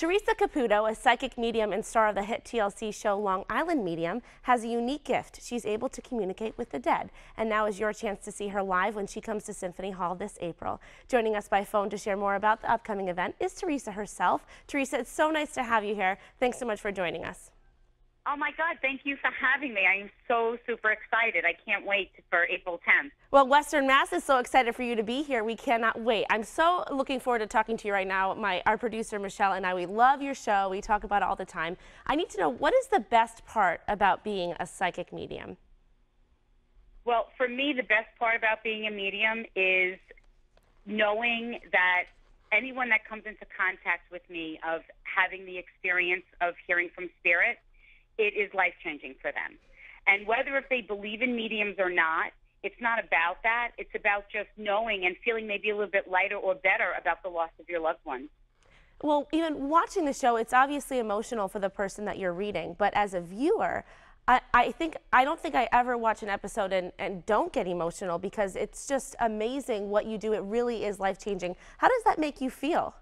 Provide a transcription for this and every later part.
Theresa Caputo, a psychic medium and star of the hit TLC show Long Island Medium, has a unique gift. She's able to communicate with the dead. And now is your chance to see her live when she comes to Symphony Hall this April. Joining us by phone to share more about the upcoming event is Theresa herself. Theresa, it's so nice to have you here. Thanks so much for joining us. Oh my God, thank you for having me. I am so super excited. I can't wait for April 10th. Well, Western Mass is so excited for you to be here. We cannot wait. I'm so looking forward to talking to you right now. Our producer, Michelle, and I, we love your show. We talk about it all the time. I need to know, what is the best part about being a psychic medium? Well, for me, the best part about being a medium is knowing that anyone that comes into contact with me of having the experience of hearing from spirit, it is life-changing for them. And whether if they believe in mediums or not, it's not about that. It's about just knowing and feeling maybe a little bit lighter or better about the loss of your loved ones. Well, even watching the show, it's obviously emotional for the person that you're reading. But as a viewer, I don't think I ever watch an episode and don't get emotional, because it's just amazing what you do. It really is life-changing. How does that make you feel?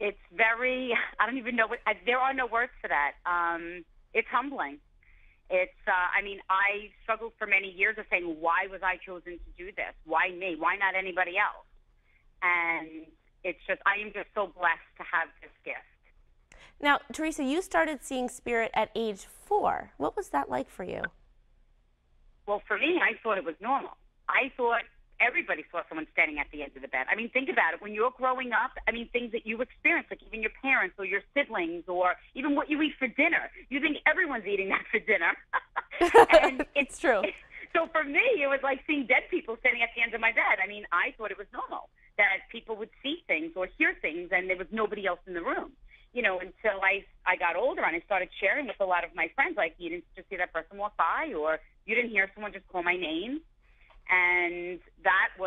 It's very, I don't even know there are no words for that. It's humbling. It's, I mean, I struggled for many years of saying, why was I chosen to do this? Why me? Why not anybody else? And it's just, I am just so blessed to have this gift. Now, Theresa, you started seeing spirit at age 4. What was that like for you? Well, for me, I thought it was normal. I thought everybody saw someone standing at the end of the bed. I mean, think about it. When you're growing up, I mean, things that you experience, like even your parents or your siblings or even what you eat for dinner, you think everyone's eating that for dinner. And it's true. So for me, it was like seeing dead people standing at the end of my bed. I mean, I thought it was normal that people would see things or hear things and there was nobody else in the room. You know, until I got older and I started sharing with a lot of my friends, like, you didn't just see that person walk by, or you didn't hear someone just call my name. And that's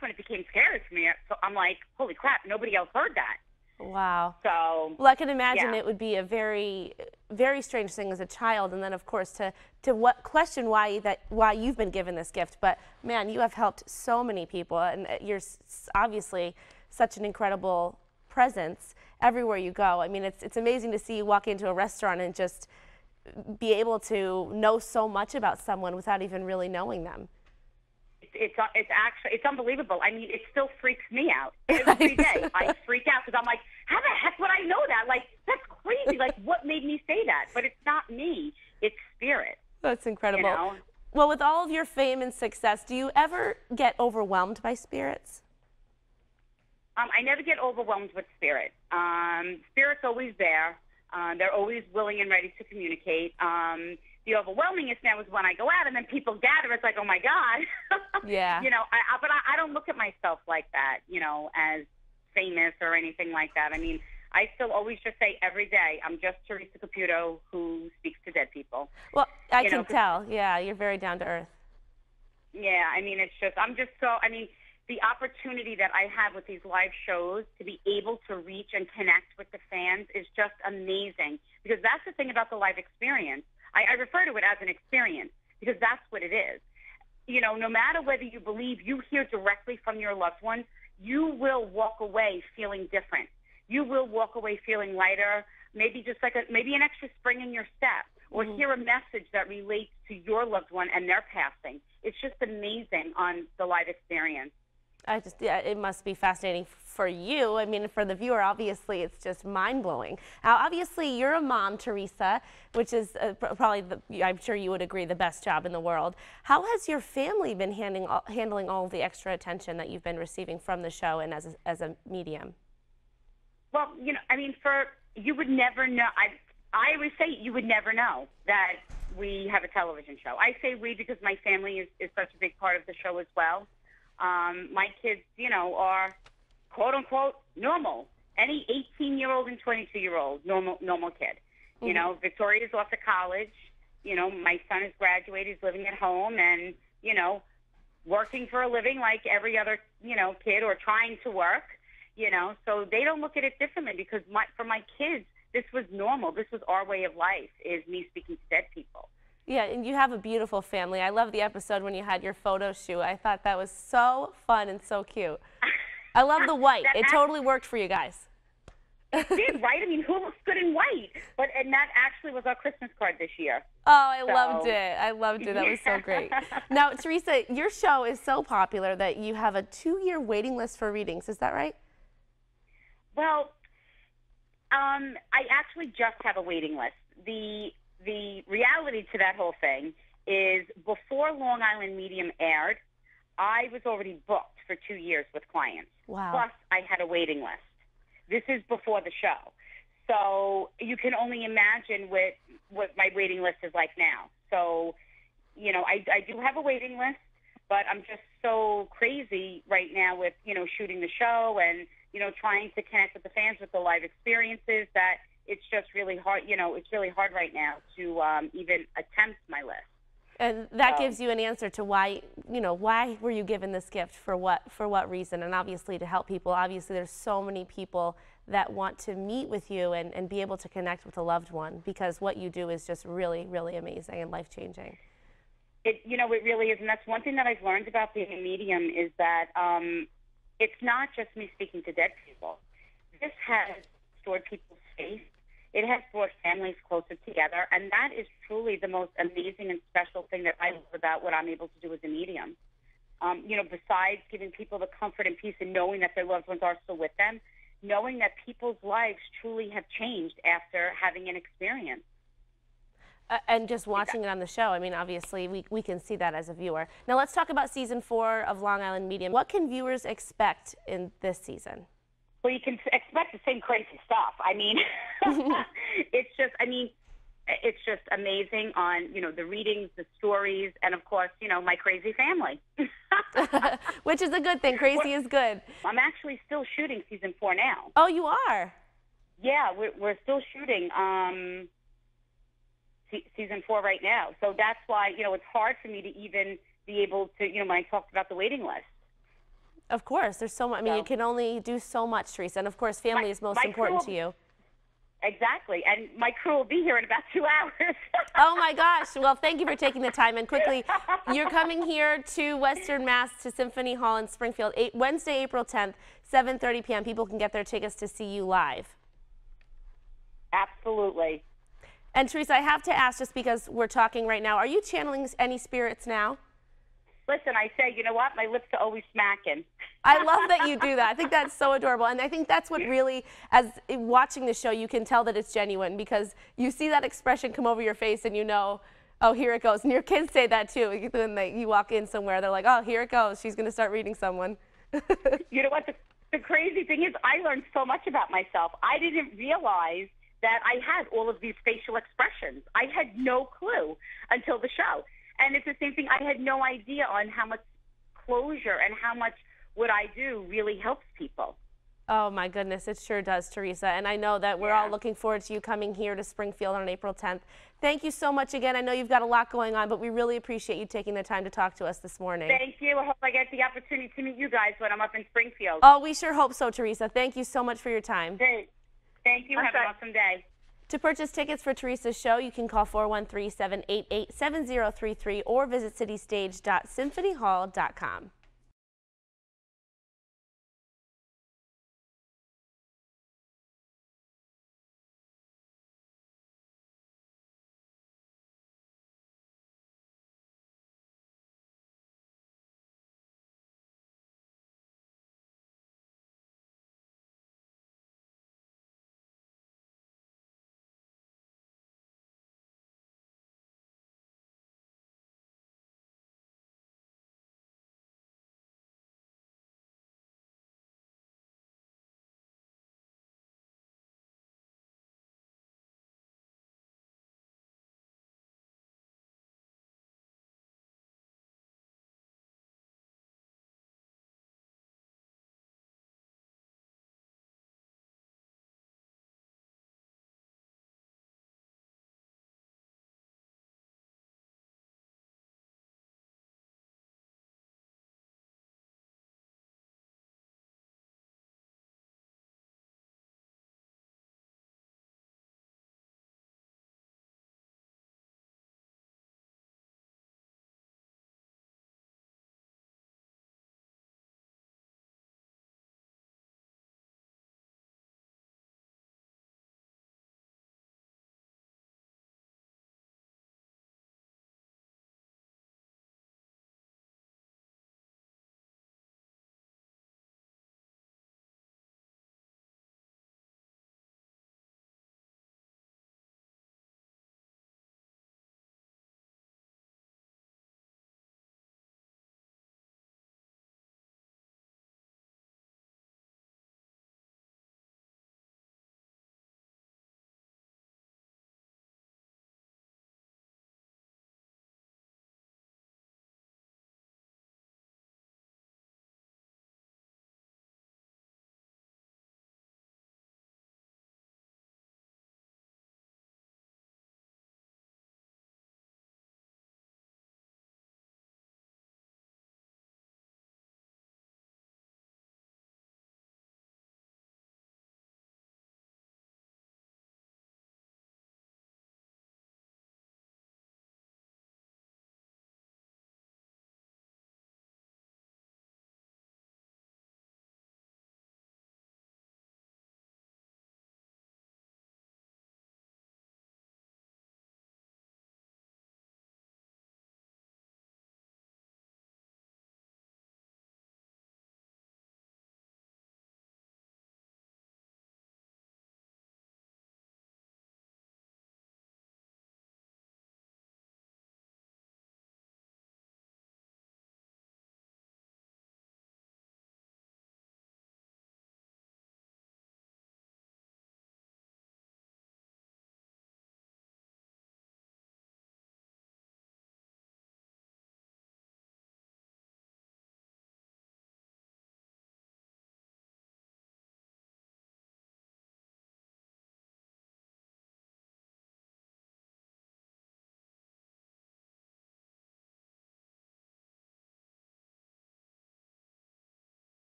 when it became scary for me. So I'm like, holy crap, nobody else heard that. Wow. So, well, I can imagine yeah. It would be a very, very strange thing as a child, and then of course to question why you've been given this gift. But man, you have helped so many people, and you're obviously such an incredible presence everywhere you go. I mean, it's amazing to see you walk into a restaurant and just be able to know so much about someone without even really knowing them. It's unbelievable. I mean, it still freaks me out every day. I freak out because I'm like, how the heck would I know that? Like, that's crazy. Like, what made me say that? But it's not me. It's spirit. That's incredible. You know? Well, with all of your fame and success, do you ever get overwhelmed by spirits? I never get overwhelmed with spirit. Spirit's always there. They're always willing and ready to communicate. The overwhelmingest now is when I go out and then people gather. It's like, oh my God. Yeah. You know, but I don't look at myself like that, you know, as famous or anything like that. I mean, I still always just say every day, I'm just Theresa Caputo who speaks to dead people. Well, I can tell. Yeah, you're very down to earth. Yeah, I mean, it's just, I'm just so, I mean, the opportunity that I have with these live shows to be able to reach and connect with the fans is just amazing, because that's the thing about the live experience. I refer to it as an experience because that's what it is. You know, no matter whether you believe you hear directly from your loved ones, you will walk away feeling different. You will walk away feeling lighter, maybe just like maybe an extra spring in your step, or hear a message that relates to your loved one and their passing. It's just amazing on the live experience. Yeah, it must be fascinating for you. I mean, for the viewer, obviously, it's just mind-blowing. Now, obviously, you're a mom, Theresa, which is probably, I'm sure you would agree, the best job in the world. How has your family been handling all of the extra attention that you've been receiving from the show and as a medium? Well, you know, I mean, you would never know. I always say you would never know that we have a television show. I say we because my family is such a big part of the show as well. My kids, you know, are quote unquote normal. Any 18-year-old and 22-year-old normal kid. You know, Victoria's off to college. You know, my son has graduated, he's living at home and, you know, working for a living like every other, you know, kid, or trying to work, you know, so they don't look at it differently, because for my kids, this was normal. This was our way of life, is me speaking to dead people. Yeah, and you have a beautiful family. I love the episode when you had your photo shoot. I thought that was so fun and so cute. I love the white. It totally worked for you guys. It did, right? I mean, who looks good in white? And that actually was our Christmas card this year. Oh, I loved So, it. I loved it. That was so great. yeah. Now, Theresa, your show is so popular that you have a 2-year waiting list for readings. Is that right? Well, I actually just have a waiting list. The reality to that whole thing is before Long Island Medium aired, I was already booked for 2 years with clients. Wow. Plus, I had a waiting list. This is before the show. So you can only imagine what my waiting list is like now. So, you know, I do have a waiting list, but I'm just so crazy right now with, you know, shooting the show and, you know, trying to connect with the fans with the live experiences that it's just really hard. You know, it's really hard right now to even attempt my list. And that gives you an answer to why, you know, why were you given this gift, for what reason? And obviously to help people. Obviously there's so many people that want to meet with you and be able to connect with a loved one, because what you do is just really, really amazing and life-changing. You know, it really is. And that's one thing that I've learned about being a medium is that it's not just me speaking to dead people. This has restored people's faith. It has brought families closer together, and that is truly the most amazing and special thing that I love about what I'm able to do as a medium. You know, besides giving people the comfort and peace and knowing that their loved ones are still with them, knowing that people's lives truly have changed after having an experience. And just watching it on the show, I mean, obviously we can see that as a viewer. Now let's talk about season 4 of Long Island Medium. What can viewers expect in this season? Well, you can expect the same crazy stuff. I mean, it's just amazing on, you know, the readings, the stories, and of course, you know, my crazy family. Which is a good thing. Crazy is good. I'm actually still shooting season 4 now. Oh, you are? Yeah, we're still shooting season 4 right now. So that's why, you know, it's hard for me to even be able to, you know, when I talked about the waiting list. Of course, there's so much. I mean, you can only do so much, Theresa, and of course, family is most important to you. Exactly, and my crew will be here in about 2 hours. Oh my gosh! Well, thank you for taking the time. And quickly, you're coming here to Western Mass to Symphony Hall in Springfield, Wednesday, April 10th, 7:30 p.m. People can get their tickets to see you live. Absolutely. And Theresa, I have to ask, just because we're talking right now, are you channeling any spirits now? Listen, I say, you know what? My lips are always smacking. I love that you do that. I think that's so adorable. And I think that's what really, as watching the show, you can tell that it's genuine, because you see that expression come over your face and you know, oh, here it goes. And your kids say that too. When you walk in somewhere, they're like, oh, here it goes. She's going to start reading someone. You know what? The crazy thing is I learned so much about myself. I didn't realize that I had all of these facial expressions. I had no clue until the show. And it's the same thing. I had no idea on how much closure and how much what I do really helps people. Oh, my goodness. It sure does, Theresa. And I know that we're all looking forward to you coming here to Springfield on April 10th. Thank you so much again. I know you've got a lot going on, but we really appreciate you taking the time to talk to us this morning. Thank you. I hope I get the opportunity to meet you guys when I'm up in Springfield. Oh, we sure hope so, Theresa. Thank you so much for your time. Great. Thank you. Have an awesome day. To purchase tickets for Theresa's show, you can call 413-788-7033 or visit citystage.symphonyhall.com.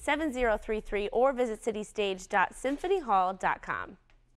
888-7033 or visit citystage.symphonyhall.com.